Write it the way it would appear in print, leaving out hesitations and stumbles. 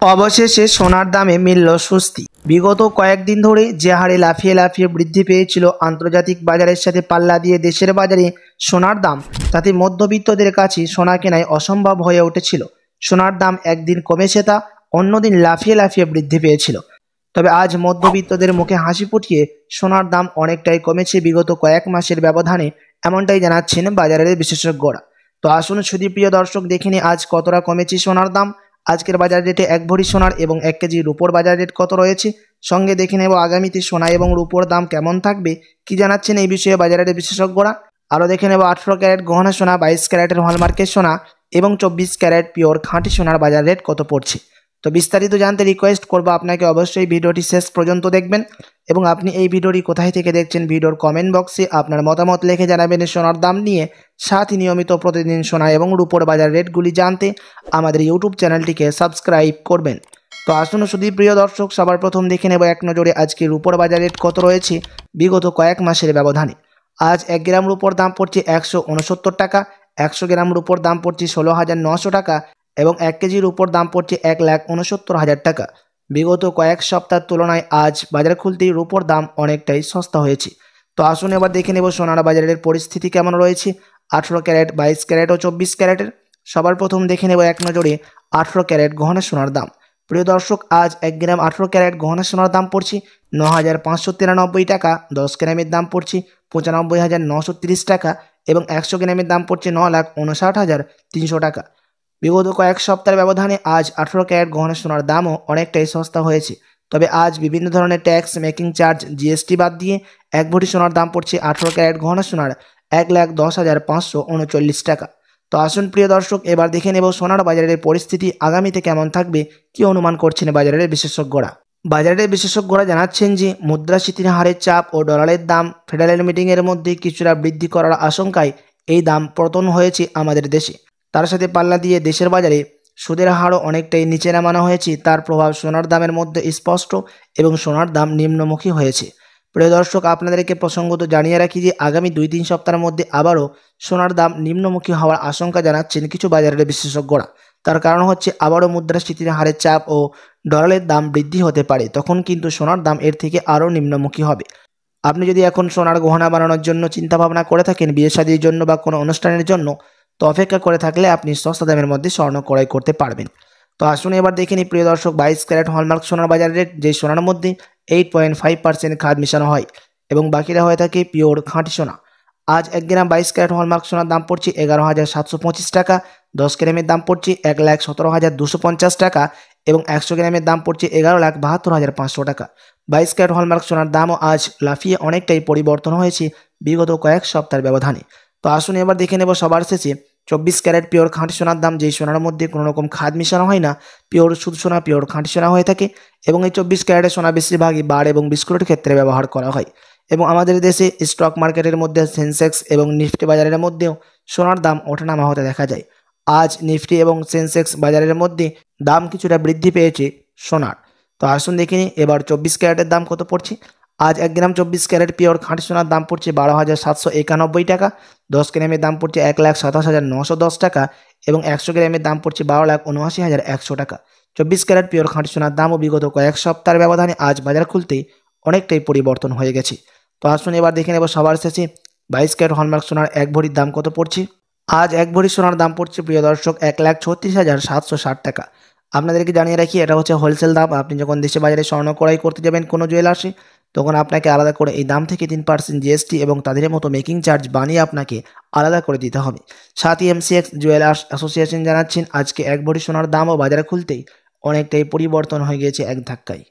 অবশেষে সোনার দামে মিলল স্বস্তি। বিগত কয়েকদিন ধরে যে হারে লাফিয়ে লাফিয়ে বৃদ্ধি পেয়েছিল আন্তর্জাতিক বাজারের সাথে পাল্লা দিয়ে দেশের বাজারে সোনার দাম, তাতে মধ্যবিত্তদের কাছে সোনা কেনাই অসম্ভব হয়ে উঠেছিল। সোনার দাম একদিন কমেছে তা অন্যদিন লাফিয়ে লাফিয়ে বৃদ্ধি পেয়েছিল। তবে আজ মধ্যবিত্তদের মুখে হাসি ফুটিয়ে সোনার দাম অনেকটাই কমেছে বিগত কয়েক মাসের ব্যবধানে, এমনটাই জানাচ্ছেন বাজারের বিশেষজ্ঞরা। তো আসুন সুধীপ্রিয় দর্শক, দেখে নিই আজ কতটা কমেছে সোনার দাম। আজকের বাজার রেটে 1 ভরি সোনার এবং 1 কেজি রূপোর বাজার রেট কত রয়েছে, সঙ্গে দেখে নেব আগামীতে সোনা এবং রূপোর দাম কেমন থাকবে, কি জানাচ্ছেন এই বিষয়ে বাজারের বিশেষজ্ঞরা। আরও দেখে নেব 18 ক্যারেট গহনা সোনা, 22 ক্যারেটের হলমার্কের সোনা এবং 24 ক্যারেট পিওর খাঁটি সোনার বাজার রেট কত পড়ছে। তো বিস্তারিত জানতে রিকোয়েস্ট করবো আপনাকে অবশ্যই ভিডিওটি শেষ পর্যন্ত দেখবেন, এবং আপনি এই ভিডিওটি কোথায় থেকে দেখছেন ভিডিওর কমেন্ট বক্সে আপনার মতামত লিখে জানাবেন সোনার দাম নিয়ে। সাথে নিয়মিত প্রতিদিন সোনা এবং রূপোর বাজার রেটগুলি জানতে আমাদের ইউটিউব চ্যানেলটিকে সাবস্ক্রাইব করবেন। তো আসুন প্রিয় দর্শক, সবার প্রথম দেখে নেব এক নজরে আজকে রূপোর বাজার রেট কত রয়েছে বিগত কয়েক মাসের ব্যবধানে। আজ 1 গ্রাম রূপোর দাম পড়ছে 169 টাকা, 100 গ্রাম রূপোর দাম পড়ছে 16,900 টাকা এবং 1 কেজির উপর দাম পড়ছে 1,69,000 টাকা। বিগত কয়েক সপ্তাহের তুলনায় আজ বাজার খুলতেই রূপোর দাম অনেকটাই সস্তা হয়েছে। তো আসুন এবার দেখে নেব সোনার বাজারের পরিস্থিতি কেমন রয়েছে 18 ক্যারেট, 22 ক্যারেট ও 24 ক্যারেটের। সবার প্রথম দেখে নেব এক নজরে 18 ক্যারেট গহনা সোনার দাম। প্রিয় দর্শক, আজ 1 গ্রাম 18 ক্যারেট গহনা সোনার দাম পড়ছে 9,593 টাকা, 10 গ্রামের দাম পড়ছে 95,930 টাকা এবং 100 গ্রামের দাম পড়ছে 9,59,300 টাকা। বিগত কয়েক সপ্তাহের ব্যবধানে আজ 18 ক্যারেট গহনা সোনার দামও অনেকটাই সস্তা হয়েছে। তবে আজ বিভিন্ন ধরনের ট্যাক্স, মেকিং চার্জ, জিএসটি বাদ দিয়ে 1 ভরি সোনার দাম পড়ছে 18 ক্যারেট গহনা সোনার 1,10,539 টাকা। তো আসুন প্রিয় দর্শক, এবার দেখে নেব সোনার বাজারের পরিস্থিতি আগামীতে কেমন থাকবে, কি অনুমান করছেন বাজারের বিশেষজ্ঞরা। বাজারের বিশেষজ্ঞরা জানাচ্ছেন যে মুদ্রাস্ফীতির হারের চাপ ও ডলারের দাম ফেডারেল মিটিংয়ের মধ্যে কিছুটা বৃদ্ধি করার আশঙ্কায় এই দাম পতন হয়েছে আমাদের দেশে। তার সাথে পাল্লা দিয়ে দেশের বাজারে সুদের হারও অনেকটাই নিচে নামানো হয়েছে। তার প্রভাব সোনার দামের মধ্যে স্পষ্ট এবং সোনার দাম নিম্নমুখী হয়েছে। প্রিয় দর্শক, আপনাদেরকে প্রসঙ্গত জানিয়ে রাখি যে আগামী 2-3 সপ্তাহের মধ্যে আবারও সোনার দাম নিম্নমুখী হওয়ার আশঙ্কা জানাচ্ছেন কিছু বাজারের বিশেষজ্ঞরা। তার কারণ হচ্ছে আবারও মুদ্রাস্ফীতির হারের চাপ ও ডলারের দাম বৃদ্ধি হতে পারে, তখন কিন্তু সোনার দাম এর থেকে আরও নিম্নমুখী হবে। আপনি যদি এখন সোনার গহনা বানানোর জন্য চিন্তাভাবনা করে থাকেন, বিয়ে শাদীর জন্য বা কোনো অনুষ্ঠানের জন্য, তো অপেক্ষা করে থাকলে আপনি সস্তা দামের মধ্যে স্বর্ণ ক্রয় করতে পারবেন। তো আসুন এবার দেখে নিই প্রিয় দর্শক 22 ক্যারেট হলমার্ক সোনার বাজার রেট, যে সোনার মধ্যে 8.5% খাদ মেশানো হয় এবং বাকিরা হয়ে থাকে পিওর খাঁটি সোনা। আজ 1 গ্রাম 22 ক্যারেট হলমার্ক সোনার দাম পড়ছে 11,725 টাকা, 10 গ্রামের দাম পড়ছে 1,17,250 টাকা এবং 100 গ্রামের দাম পড়ছে 11,72,500 টাকা। 22 ক্যারেট হলমার্ক সোনার দামও আজ লাফিয়ে অনেকটাই পরিবর্তন হয়েছে বিগত কয়েক সপ্তাহের ব্যবধানে। তো আসুন এবার দেখে নেব সবার শেষে 24 ক্যারেট পিওর খাঁটি সোনার দাম, যেই সোনার মধ্যে কোনো রকম খাদ মেশানো হয় না, পিওর শুধু সোনা, পিওর খাঁটি সোনা হয়ে থাকে এবং এই 24 ক্যারেটের সোনা বেশিরভাগই বার এবং বিস্কুটের ক্ষেত্রে ব্যবহার করা হয়। এবং আমাদের দেশে স্টক মার্কেটের মধ্যে সেন্সেক্স এবং নিফটি বাজারের মধ্যেও সোনার দাম ওঠানামা হতে দেখা যায়। আজ নিফটি এবং সেন্সেক্স বাজারের মধ্যে দাম কিছুটা বৃদ্ধি পেয়েছে সোনার। তো আসুন দেখে নিই এবার 24 ক্যারেটের দাম কত পড়ছে। আজ 1 গ্রাম 24 ক্যারেট পিওর খাঁটি সোনার দাম পড়ছে 12,791 টাকা, 10 গ্রামের দাম পড়ছে 1,27,910 টাকা এবং 100 গ্রামের দাম পড়ছে 12,79,100 টাকা। 24 ক্যারেট পিওর খাঁটি সোনার দামও বিগত কয়েক সপ্তাহের ব্যবধানে আজ বাজার খুলতেই অনেকটাই পরিবর্তন হয়ে গেছে। তো আসুন এবার দেখে নেব সবার শেষে 22 ক্যারেট হলমার্ক সোনার 1 ভরির দাম কত পড়ছে। আজ 1 ভরি সোনার দাম পড়ছে প্রিয় দর্শক 1,36,760 টাকা। আপনাদেরকে জানিয়ে রাখি এটা হচ্ছে হোলসেল দাম। আপনি যখন দেশে বাজারে স্বর্ণ ক্রয় করতে যাবেন কোনো জুয়েলার্সে, তখন আপনাকে আলাদা করে এই দাম থেকে 3% জিএসটি এবং তাদের মতো মেকিং চার্জ বানিয়ে আপনাকে আলাদা করে দিতে হবে। সাথে এমসিএক্স জুয়েলার্স অ্যাসোসিয়েশন জানাচ্ছেন আজকে 1 ভরি সোনার দামও বাজারে খুলতেই অনেকটাই পরিবর্তন হয়ে গিয়েছে এক ধাক্কায়।